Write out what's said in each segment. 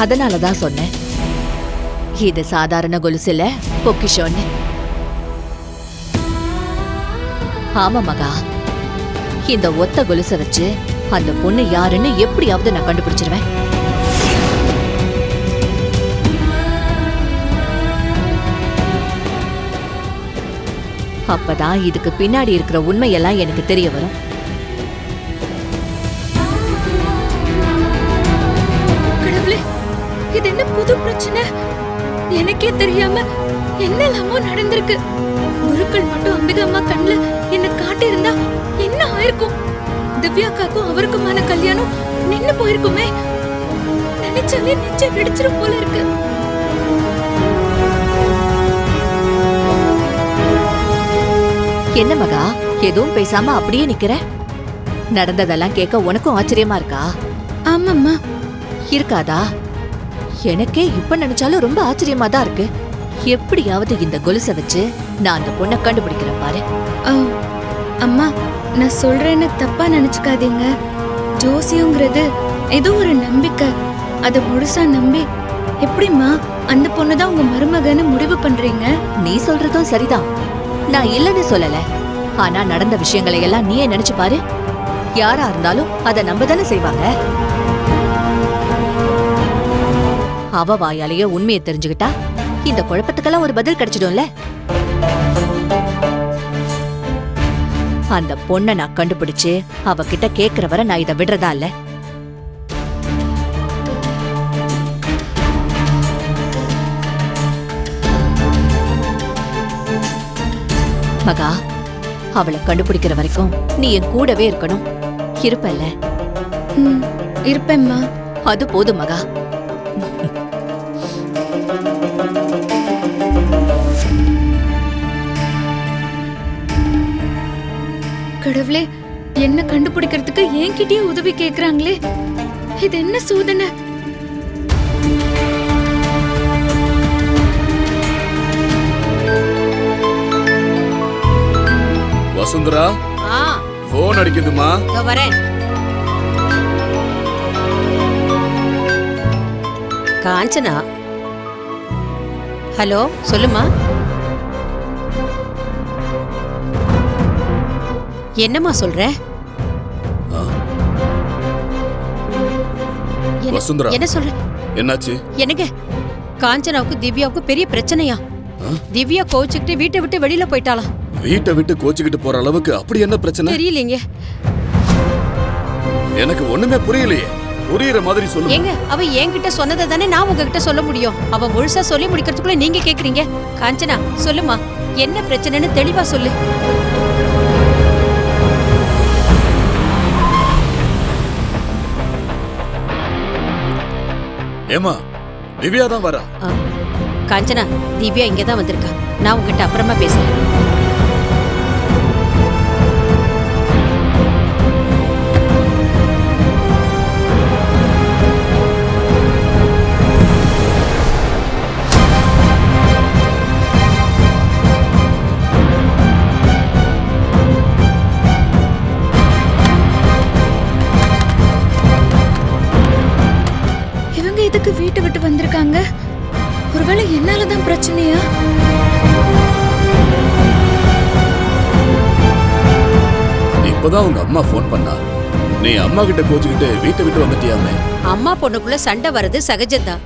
அதனாலதான் சொன்னேன், இது சாதாரண கொலுசு இல்ல, பொக்கிஷோன்னு. ஆமா மகா, இந்த ஒத்த கொலுச வச்சு அந்த பொண்ணு யாருன்னு எப்படியாவது நான் கண்டுபிடிச்சிருவேன். அப்பதான் இதுக்கு பின்னாடி இருக்கிற உண்மையெல்லாம் எனக்கு தெரிய வரும். கடவுளே, இது என்ன புது பிரச்சனை? எனக்கே தெரியாம என்னெல்லாமோ நடந்திருக்கு. குருக்கள் மட்டும் அம்பிகா அம்மா கண்ணுல என்ன காட்டியிருந்தா என்ன ஆயிருக்கும்? திவ்யாக்காக்கும் அவருக்குமான கல்யாணம் நின்னு போயிருக்குமே. நினைச்சாலே நெஞ்ச வெடிச்சிரும் போல இருக்கு. என்ன மகா, எதுவும் பேசாம அப்படியே நிக்கிற? நடந்ததெல்லாம் கேட்க உனக்கும் ஆச்சரியமா இருக்கா? ஆமாம்மா. இருக்காதா? எனக்கே இப்ப நினைச்சாலும் ரொம்ப ஆச்சரியமா தான் இருக்கு. எப்படியாவது இந்த கொலுசை வச்சு நான் அந்த பொண்ணை கண்டுபிடிக்கிறேன் பாரு. அம்மா, நான் சொல்றேன்னு தப்பா நினைச்சுக்காதீங்க. ஜோசியங்கிறது ஏதோ ஒரு நம்பிக்கை. அத முழுசா நம்பி எப்படிம்மா அந்த பொண்ணுதான் உங்க மருமகன்னு முடிவு பண்றீங்க? நீ சொல்றதும் சரிதான், நான் இல்லன்னு சொல்லல. ஆனா நடந்த விஷயங்களை எல்லாம் நீயே நினைச்சு பாரு. யாரா இருந்தாலும் அத நம்பதானே செய்வாங்க. அவ வாயாலேயே உண்மையை தெரிஞ்சுக்கிட்டா இந்த குழப்பத்துக்கெல்லாம் ஒரு பதில் கிடைச்சிடும்ல. அந்த பொண்ணை நான் கண்டுபிடிச்சு அவகிட்ட கேக்குற வரை நான் இதை விடுறதா இல்ல. மகா, அவளை கண்டுபிடிக்கிற வரைக்கும் நீ என் கூடவே இருக்கணும். இருப்பல்ல? இருப்பேம்மா. அது போதும் மகா. கடவுளே, என்ன கண்டுபிடிக்கிறதுக்கு என்கிட்டயே உதவி கேக்குறாங்களே. இது என்ன சோதனை? வசுந்தரா, போன் அடிக்குதுமா. வரேன். காஞ்சனா, ஹலோ, சொல்லுமா. என்னம்மா சொல்ற? வசுந்தரா, என்ன சொல்ற? என்னாச்சு? என்னங்க, காஞ்சனாவுக்கு திவ்யாவுக்கு பெரிய பிரச்சனையா? திவ்யா கோச்சுக்கிட்டு வீட்டை விட்டு வெளியில போயிட்டாளா? வீட்டை விட்டு கோச்சுக்கிட்டு போற அளவுக்கு அப்படி என்ன பிரச்சனை? தெரியலீங்க. எனக்கு ஒண்ணுமே புரியலையே. புரியுற மாதிரி சொல்லு. ஏங்க, அவ என்கிட்ட சொன்னதை தானே நான் உங்ககிட்ட சொல்ல முடியும். அவ முழுசா சொல்லி முடிக்கிறதுக்குள்ள நீங்க கேக்குறீங்க. காஞ்சனா, சொல்லுமா, என்ன பிரச்சனைன்னு தெளிவா சொல்லு. ஏமா, திவ்யா தான் வரா. காஞ்சனா, திவ்யா இங்கதான் வந்திருக்கா. நான் உங்ககிட்ட அப்புறமா பேசுறேன். எதுக்கு வீட்டை விட்டு வந்திருக்காங்க? ஒருவேளை என்னாலதான் பிரச்சனையா? இப்பதான் உங்க அம்மா போன் பண்ணா. நீ அம்மா கிட்ட கோச்சுக்கிட்டு வீட்டை விட்டு வந்துட்டியாமே. அம்மா பொண்ணுக்குள்ள சண்டை வர்றது சகஜம்தான்,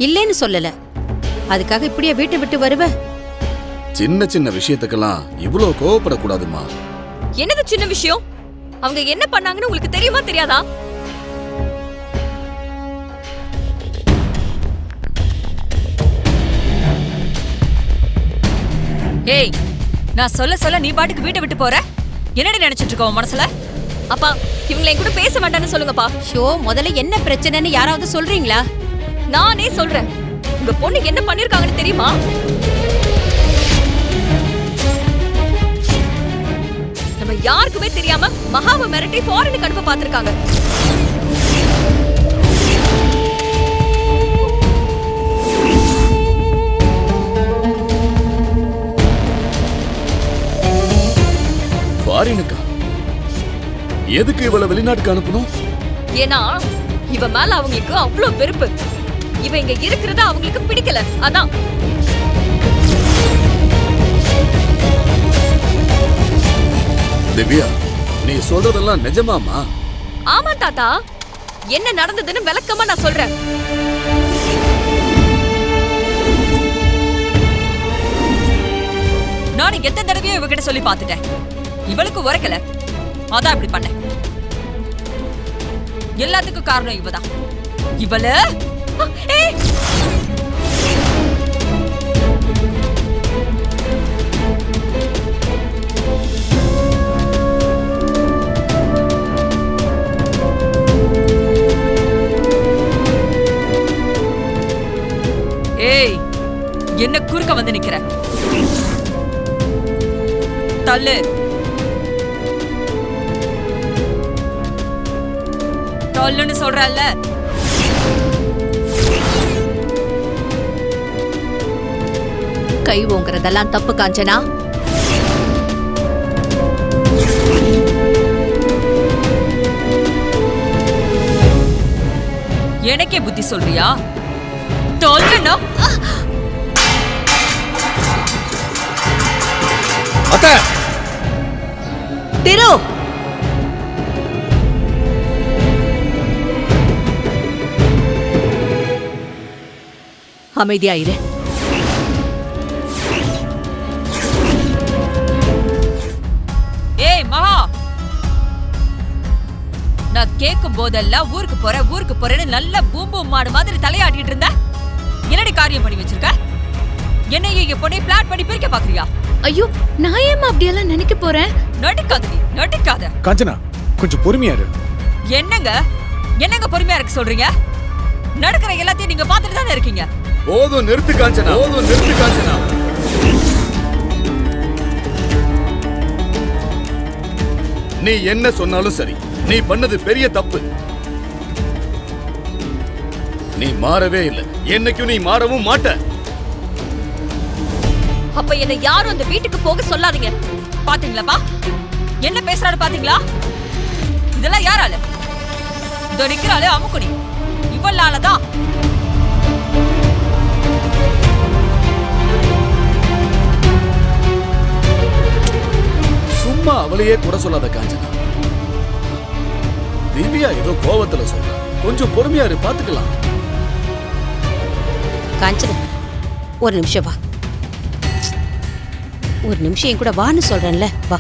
இல்லேன்னு சொல்லல. அதுக்காக இப்படியே வீட்டை விட்டு வருவ? சின்ன சின்ன விஷயத்துக்கெல்லாம் இவ்வளவு கோவப்படக்கூடாதுமா. என்னது சின்ன விஷயம்? அவங்க என்ன பண்ணாங்கன்னு உங்களுக்கு தெரியுமா தெரியாதா? ஏய், நான் சொல்ல நீ பாட்டுக்கு வீட்டை விட்டு போற. என்னடி நினைச்சிட்டு இருக்க உன் மனசுல? அப்பா, இவங்களை என் கூட பேச வேண்டாம்னு சொல்லுங்கப்பா. ஷோ, முதல்ல என்ன பிரச்சனைன்னு யாராவது சொல்றீங்களா? நானே சொல்றேன். உங்க பொண்ணு என்ன பண்ணிருக்காங்கன்னு தெரியுமா? நம்ம யாருக்குமே தெரியாம மகாவை மிரட்டி ஃபாரினுக்கு அனுப்ப பாத்திருக்காங்க. ஃபாரினுக்கா? எதுக்கு இவளை வெளிநாட்டுக்கு அனுப்பணும்? ஏன்னா இவ மேல அவங்களுக்கு அவ்வளவு வெறுப்பு. இவ இங்க இருக்கிறது அவங்களுக்கு பிடிக்கல அதான். திவ்யா, நீ சொல்றதெல்லாம் நிஜமாமா? ஆமா தாத்தா, என்ன நடந்ததுன்னு விளக்கமா நான் சொல்றேன். நானும் எத்தனை தடவையோ இவகிட்ட சொல்லி பார்த்துட்டேன். இவளுக்கு உரைக்கல, அதான் இப்படி பண்ண. எல்லாத்துக்கும் காரணம் இவதான். இவள ஏய், என்ன குறுக்க வந்து நிக்கிற? தள்ளு. தள்ளுன்னு சொல்றல்ல. கை ஓங்குறதெல்லாம் தப்பு காஞ்சனா. எனக்கே புத்தி சொல்றியா? தள்ளுனா அத்தை, திரு, அமைதியாயிரு. ஏய் மகா, நான் கேட்கும் போதெல்லாம் ஊருக்கு போறேன்னு நல்ல பூம்பு மாடு மாதிரி தலையாட்டிட்டு இருந்த. என்னடி காரியம் பண்ணி வச்சிருக்க? என்னைய இங்க பொண்ணை பிளாட் பண்ணி பிரிக்க பாக்குறியா? ஐயோ, நான் ஏமா அப்படியெல்லாம் நினைக்க போறேன்? நடிக்காதடி, நடிக்காத. காஞ்சனா, கொஞ்சம் பொறுமையா இரு. என்னங்க பொறுமையா இருக்க சொல்றீங்க? நடக்கிற எல்லாத்தையும் நீங்க பாத்துட்டு தானே இருக்கீங்க. போதும் நிறுத்து காஞ்சனா, போதும் நிறுத்து காஞ்சனா. நீ என்ன சொன்னாலும் சரி, நீ பண்ணது பெரிய தப்பு. நீ மாறவே இல்லை, என்னைக்கும் நீ மாறவும் மாட்ட. அப்ப என்ன யாரும் அந்த வீட்டுக்கு போக சொல்லாதீங்க. பாத்தீங்களாப்பா என்ன பேசுறாரு? பாத்தீங்களா? இதெல்லாம் யாரால? இதோ நிக்கிறாளே அமுக்குடி, இவளாலதான். சும்மா அவளையே குறை சொல்லாத காஞ்சனா. திவ்யா ஏதோ கோவத்துல சொல்ற, கொஞ்சம் பொறுமையா இரு, பாத்துக்கலாம். காஞ்சனா, ஒரு நிமிஷம் வா. ஒரு நிமிஷம் என் கூட வான்னு சொல்றேன்ல, வா.